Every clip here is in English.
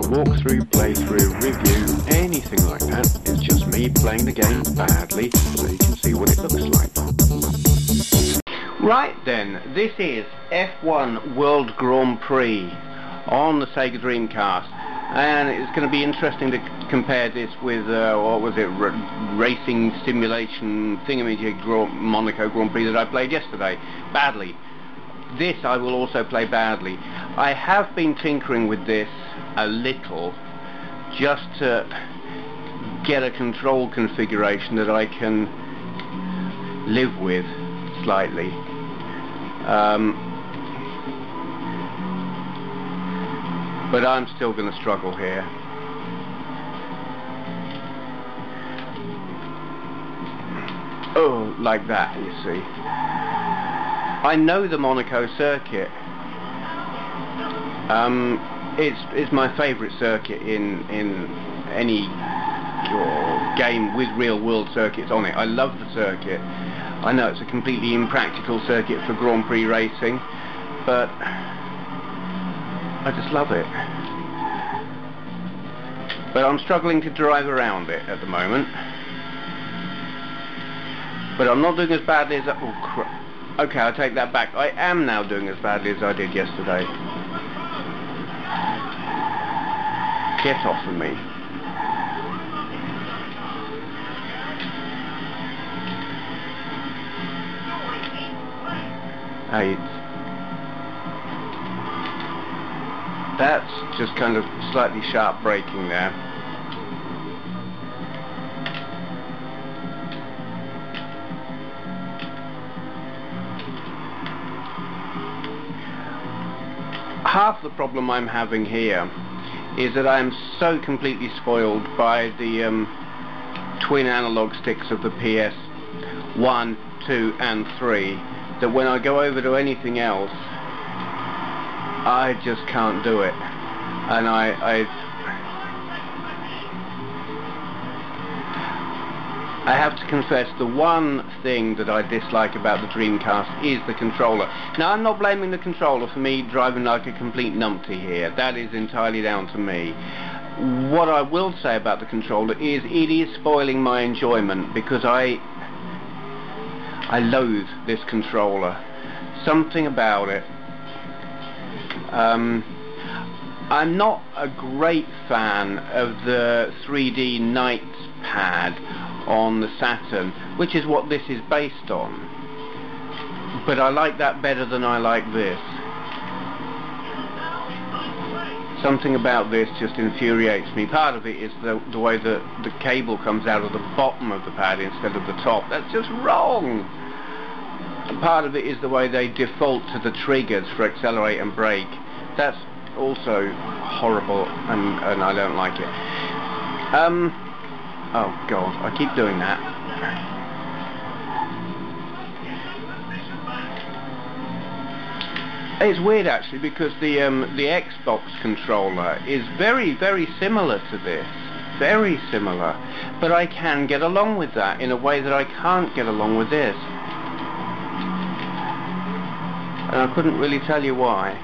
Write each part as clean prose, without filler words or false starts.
walkthrough, playthrough, review, anything like that. It's just me playing the game badly so you can see what it looks like. Right then, this is F1 World Grand Prix on the Sega Dreamcast, and it's going to be interesting to compare this with, what was it, racing simulation thingamajig Monaco Grand Prix that I played yesterday, badly. This I will also play badly. I have been tinkering with this a little, just to get a control configuration that I can live with slightly. But I'm still going to struggle here. Oh, like that, you see. I know the Monaco circuit. It's my favourite circuit in any game with real world circuits on it. I love the circuit. I know it's a completely impractical circuit for Grand Prix racing, but I just love it. But I'm struggling to drive around it at the moment. But I'm not doing as badly as oh crap. Okay, I'll take that back. I am now doing as badly as I did yesterday. Get off of me. Hey, that's just kind of slightly sharp braking there. Half the problem I'm having here is that I'm so completely spoiled by the twin analog sticks of the PS1, 2 and 3 that when I go over to anything else I just can't do it, and I have to confess the one thing that I dislike about the Dreamcast is the controller. Now I'm not blaming the controller for me driving like a complete numpty here. That is entirely down to me. What I will say about the controller is it is spoiling my enjoyment, because I loathe this controller. Something about it. I'm not a great fan of the 3D Night pad on the Saturn, which is what this is based on, but I like that better than I like this. Something about this just infuriates me. Part of it is the way that the cable comes out of the bottom of the pad instead of the top. That's just wrong. And part of it is the way they default to the triggers for accelerate and brake. That's also horrible, and I don't like it. Oh God, I keep doing that. It's weird actually, because the Xbox controller is very, very similar to this. Very similar. But I can get along with that in a way that I can't get along with this. And I couldn't really tell you why.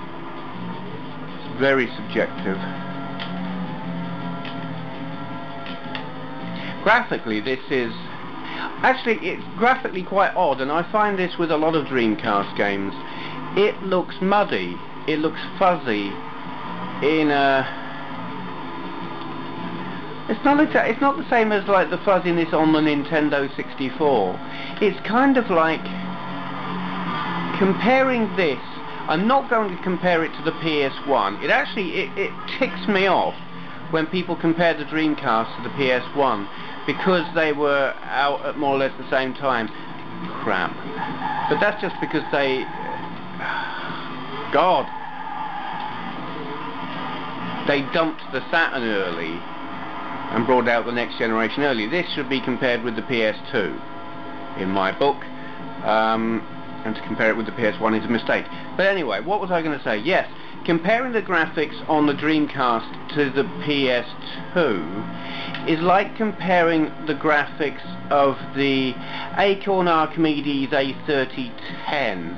It's very subjective. Graphically, this is actually, it's graphically quite odd, and I find this with a lot of Dreamcast games. It looks muddy, it looks fuzzy in a... It's not the same as like the fuzziness on the Nintendo 64. It's kind of like comparing this. I'm not going to compare it to the PS1. It actually it ticks me off when people compare the Dreamcast to the PS1, because they were out at more or less the same time. Crap. But that's just because they... God. They dumped the Saturn early and brought out the next generation early. This should be compared with the PS2, in my book. And to compare it with the PS1 is a mistake. But anyway, what was I going to say? Yes, comparing the graphics on the Dreamcast to the PS2 is like comparing the graphics of the Acorn Archimedes A3010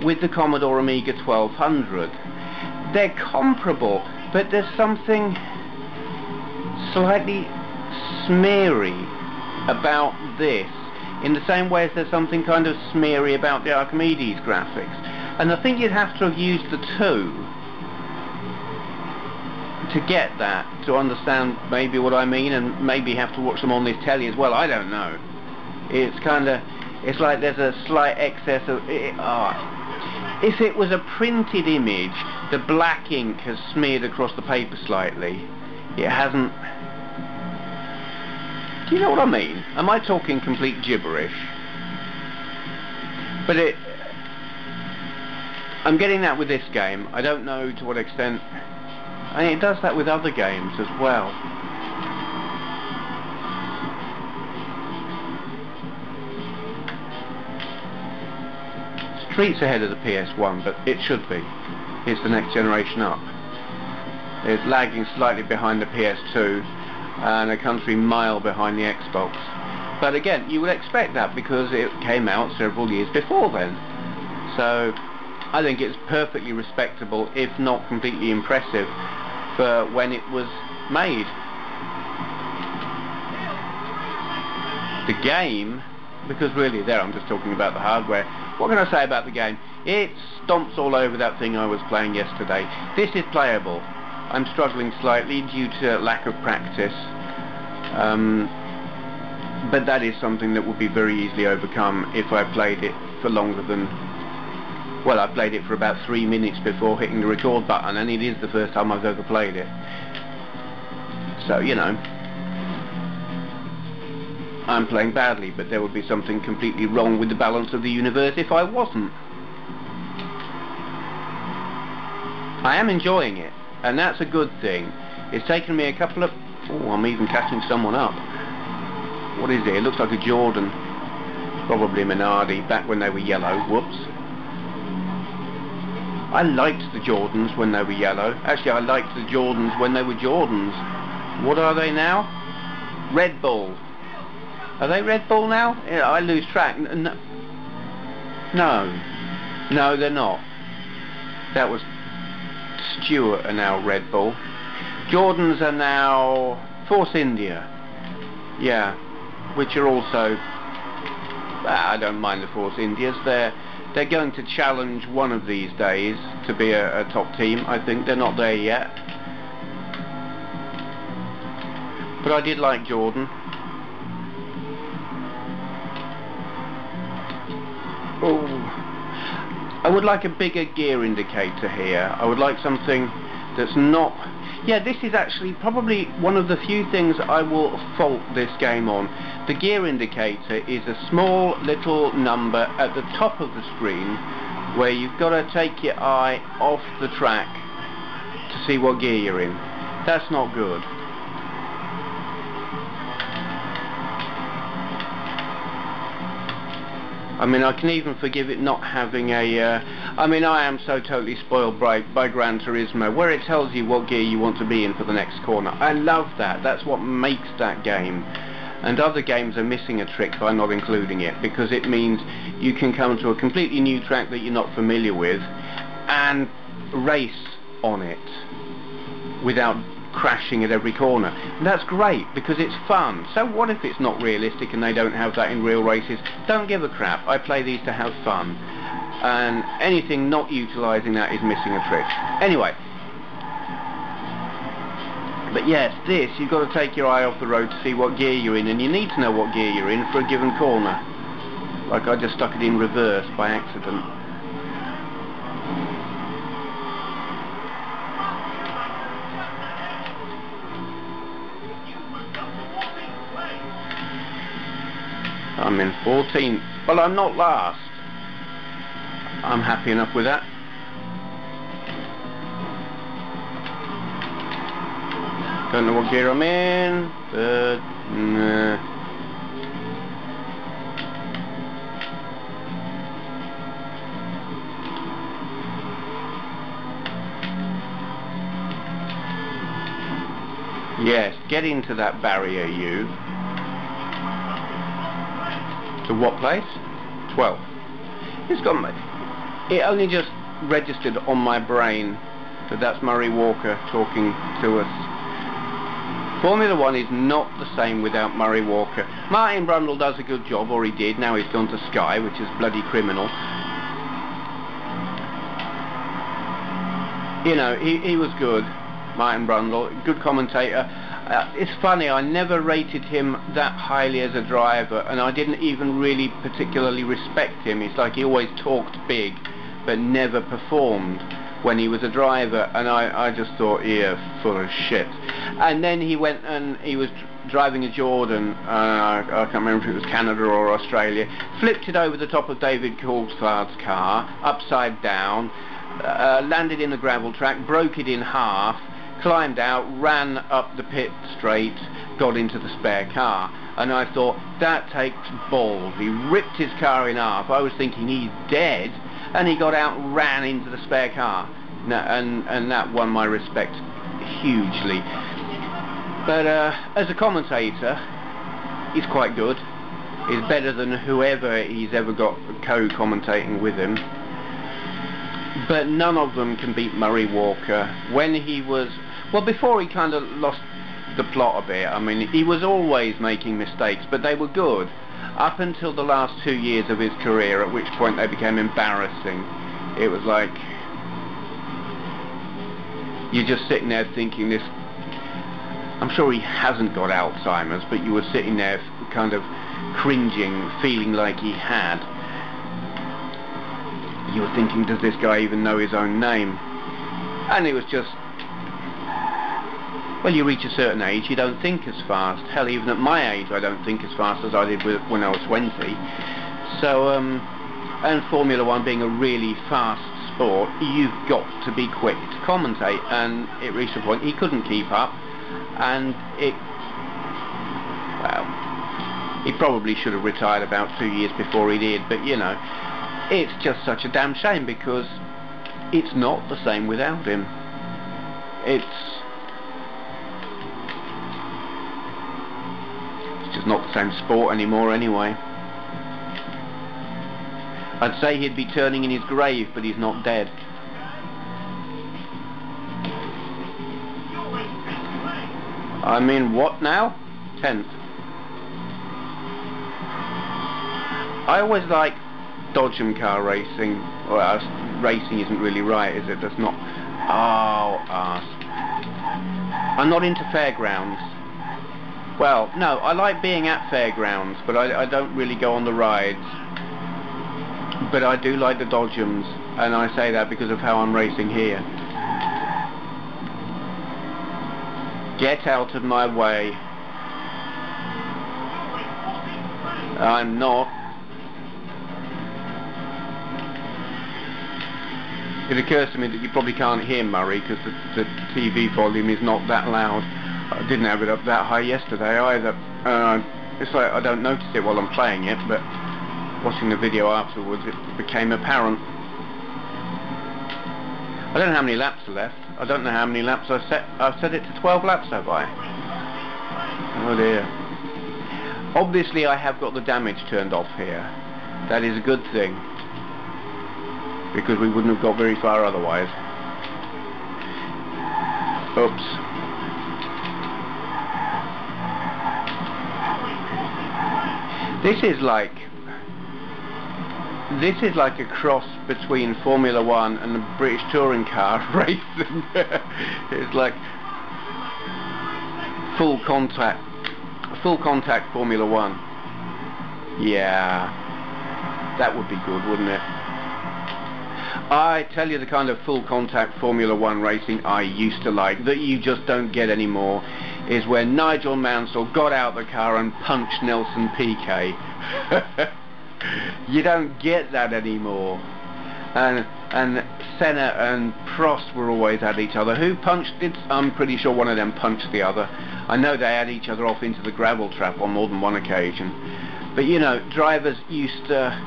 with the Commodore Amiga 1200. They're comparable, but there's something slightly smeary about this, in the same way as there's something kind of smeary about the Archimedes graphics. And I think you'd have to have used the two to get that, to understand maybe what I mean, and maybe have to watch them on this telly as well. I don't know. It's kind of, it's like there's a slight excess of if it was a printed image, the black ink has smeared across the paper slightly. It hasn't. Do you know what I mean? Am I talking complete gibberish? But I'm getting that with this game. I don't know to what extent. And it does that with other games as well. Streets ahead of the PS1, but it should be. It's the next generation up. It's lagging slightly behind the PS2 and a country mile behind the Xbox. But again, you would expect that because it came out several years before then. So I think it's perfectly respectable, if not completely impressive, for when it was made. The game, because really there I'm just talking about the hardware. What can I say about the game? It stomps all over that thing I was playing yesterday. This is playable. I'm struggling slightly due to lack of practice, but that is something that would be very easily overcome if I played it for longer than, well, I played it for about 3 minutes before hitting the record button, and it is the first time I've ever played it. So, you know, I'm playing badly, but there would be something completely wrong with the balance of the universe if I wasn't. I am enjoying it, and that's a good thing. It's taken me a couple of... Oh, I'm even catching someone up. What is it? It looks like a Jordan. Probably Minardi, back when they were yellow. Whoops. I liked the Jordans when they were yellow. Actually, I liked the Jordans when they were Jordans. What are they now? Red Bull. Are they Red Bull now? Yeah, I lose track. No, they're not. That was... Stewart are now Red Bull. Jordans are now Force India. Yeah, which are also... I don't mind the Force Indias. They're going to challenge one of these days to be a top team. I think they're not there yet. But I did like Jordan. Oh, I would like a bigger gear indicator here. I would like something that's not... Yeah, this is actually probably one of the few things I will fault this game on. The gear indicator is a small little number at the top of the screen where you've got to take your eye off the track to see what gear you're in. That's not good. I mean, I can even forgive it not having a... I mean, I am so totally spoiled by Gran Turismo, where it tells you what gear you want to be in for the next corner. I love that. That's what makes that game. And other games are missing a trick by not including it, because it means you can come to a completely new track that you're not familiar with and race on it without crashing at every corner. And that's great because it's fun. So what if it's not realistic and they don't have that in real races? Don't give a crap. I play these to have fun, and anything not utilising that is missing a trick. Anyway, but yes, this, you've got to take your eye off the road to see what gear you're in, and you need to know what gear you're in for a given corner. Like I just stuck it in reverse by accident. I'm in 14th. Well, I'm not last. I'm happy enough with that. Don't know what gear I'm in, but nah. Yes, get into that barrier, you. To what place? 12. It's got me. It only just registered on my brain But that's Murray Walker talking to us. Formula One is not the same without Murray Walker. Martin Brundle does a good job, or he did. Now he's gone to Sky, which is bloody criminal. You know, he was good, Martin Brundle, good commentator. It's funny, I never rated him that highly as a driver, and I didn't even really particularly respect him. It's like he always talked big, but never performed when he was a driver, and I just thought, yeah, full of shit. And then he went and he was driving a Jordan, I can't remember if it was Canada or Australia, flipped it over the top of David Coulthard's car, upside down, landed in the gravel track, broke it in half, climbed out, ran up the pit straight, got into the spare car. And I thought, that takes balls. He ripped his car in half. I was thinking he's dead, and he got out and ran into the spare car. And that won my respect hugely. But as a commentator, he's quite good. He's better than whoever he's ever got co-commentating with him. But none of them can beat Murray Walker. When he was, well, before he kind of lost the plot a bit, I mean, he was always making mistakes, but they were good. Up until the last 2 years of his career, at which point they became embarrassing. It was like, you're just sitting there thinking this, I'm sure he hasn't got Alzheimer's, but you were sitting there kind of cringing, feeling like he had. You were thinking, does this guy even know his own name? And it was just, well, you reach a certain age, you don't think as fast. Hell, even at my age, I don't think as fast as I did when I was 20. So, and Formula One being a really fast sport, you've got to be quick to commentate. And it reached a point he couldn't keep up, and it, well, he probably should have retired about 2 years before he did, but you know, it's just such a damn shame, because it's not the same without him. It's just not the same sport anymore anyway. I'd say he'd be turning in his grave, but he's not dead. I mean, what now? 10th. I always like dodgem car racing. Well, racing isn't really right, is it? That's not. Oh, ask. I'm not into fairgrounds. Well, no, I like being at fairgrounds, but I don't really go on the rides. But I do like the dodgems, and I say that because of how I'm racing here. Get out of my way. I'm not. It occurs to me that you probably can't hear Murray because the TV volume is not that loud. I didn't have it up that high yesterday either. It's like I don't notice it while I'm playing it, but watching the video afterwards it became apparent. I don't know how many laps are left. I don't know how many laps I've set it to 12 laps, have I? Oh dear. Obviously I have got the damage turned off here. That is a good thing, because we wouldn't have got very far otherwise. Oops. This is like a cross between Formula One and the British touring car racing. It's like full contact Formula One. Yeah, that would be good, wouldn't it? I tell you, the kind of full contact Formula One racing I used to like, that you just don't get anymore, is where Nigel Mansell got out the car and punched Nelson Piquet. You don't get that anymore. And Senna and Prost were always at each other. Who punched it? I'm pretty sure one of them punched the other. I know they had each other off into the gravel trap on more than one occasion. But you know, drivers used to,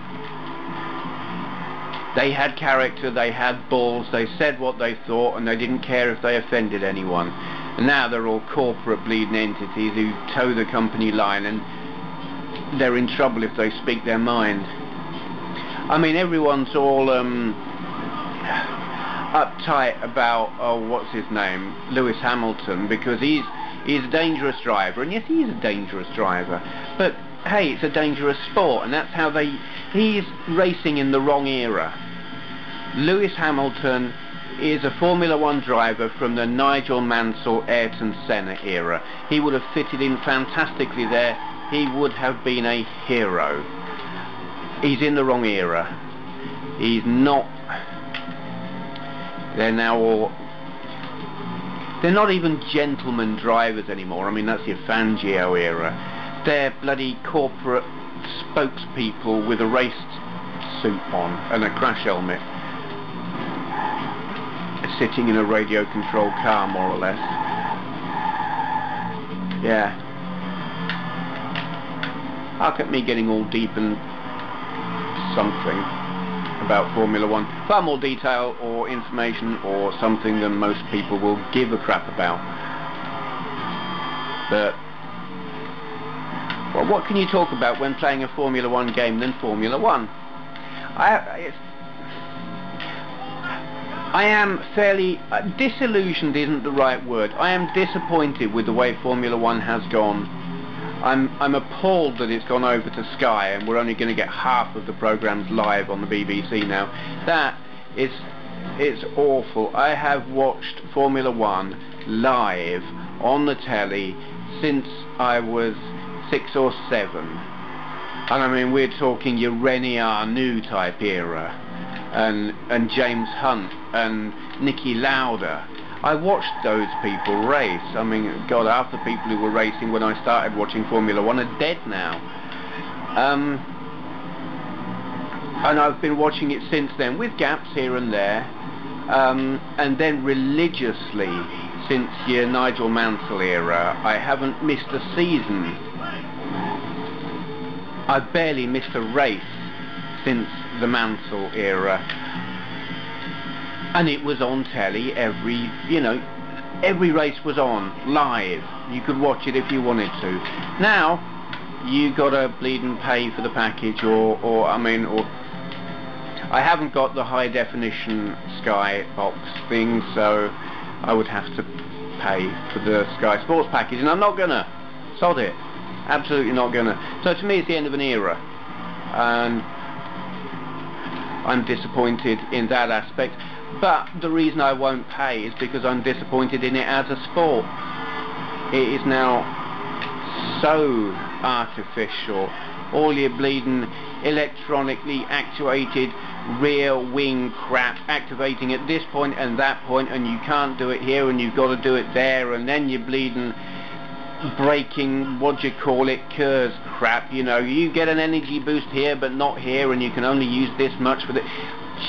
they had character, they had balls, they said what they thought, and they didn't care if they offended anyone. And now they're all corporate bleeding entities who toe the company line, and they're in trouble if they speak their mind. I mean, everyone's all uptight about what's his name, Lewis Hamilton, because he's a dangerous driver, and yes, he is a dangerous driver, but hey, it's a dangerous sport, and that's how he's racing in the wrong era. Lewis Hamilton is a Formula 1 driver from the Nigel Mansell, Ayrton Senna era. He would have fitted in fantastically there. He would have been a hero. He's in the wrong era. He's not. They're now all. They're not even gentleman drivers anymore. I mean, that's your Fangio era. They're bloody corporate spokespeople with a race suit on and a crash helmet, sitting in a radio-controlled car, more or less. Yeah. Look at me getting all deep and something about Formula 1. Far more detail or information or something than most people will give a crap about. But, well, what can you talk about when playing a Formula 1 game than Formula 1? I am fairly disillusioned isn't the right word. I am disappointed with the way Formula 1 has gone. I'm appalled that it's gone over to Sky and we're only going to get half of the programmes live on the BBC now. It's awful. I have watched Formula 1 live on the telly since I was 6 or 7. And I mean, we're talking your Rene Arnoux type era, and James Hunt and Niki Lauda. I watched those people race. I mean, God, half the people who were racing when I started watching Formula 1 are dead now. And I've been watching it since then, with gaps here and there, and then religiously since your Nigel Mansell era. I haven't missed a season. I've barely missed a race since the Mansell era. And it was on telly every race was on, live. You could watch it if you wanted to. Now, you gotta bleed and pay for the package, or I haven't got the high definition Sky box thing, so I would have to pay for the Sky Sports package, and I'm not gonna. Sod it. Absolutely not gonna. So to me it's the end of an era. And I'm disappointed in that aspect. But the reason I won't pay is because I'm disappointed in it as a sport. It is now so artificial. All your bleeding electronically actuated rear wing crap activating at this point and that point, and you can't do it here and you've got to do it there, and then you're bleeding braking, what do you call it, curves crap. You know, you get an energy boost here but not here, and you can only use this much for the...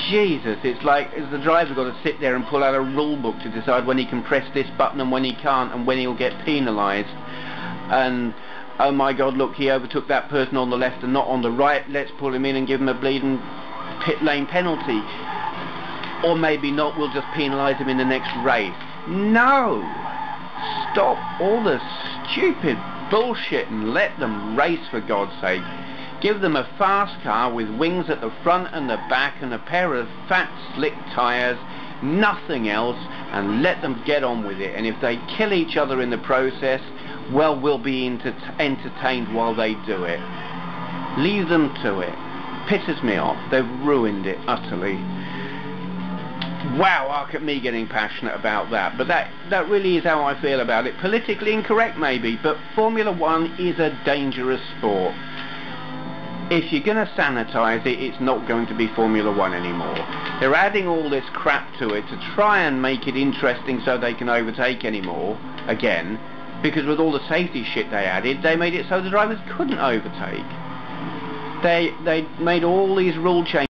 Jesus, it's like, is the driver got to sit there and pull out a rule book to decide when he can press this button and when he can't, and when he'll get penalised. And oh my God, look, he overtook that person on the left and not on the right, let's pull him in and give him a bleeding pit lane penalty. Or maybe not, we'll just penalise him in the next race. No! Stop all the stupid bullshit and let them race, for God's sake. Give them a fast car with wings at the front and the back and a pair of fat slick tyres, nothing else, and let them get on with it. And if they kill each other in the process, well, we'll be entertained while they do it. Leave them to it. Pisses me off. They've ruined it utterly. Wow, look at me getting passionate about that. But that really is how I feel about it. Politically incorrect maybe, but Formula 1 is a dangerous sport. If you're going to sanitise it, it's not going to be Formula 1 anymore. They're adding all this crap to it to try and make it interesting so they can overtake anymore, again, because with all the safety shit they added, they made it so the drivers couldn't overtake. They made all these rule changes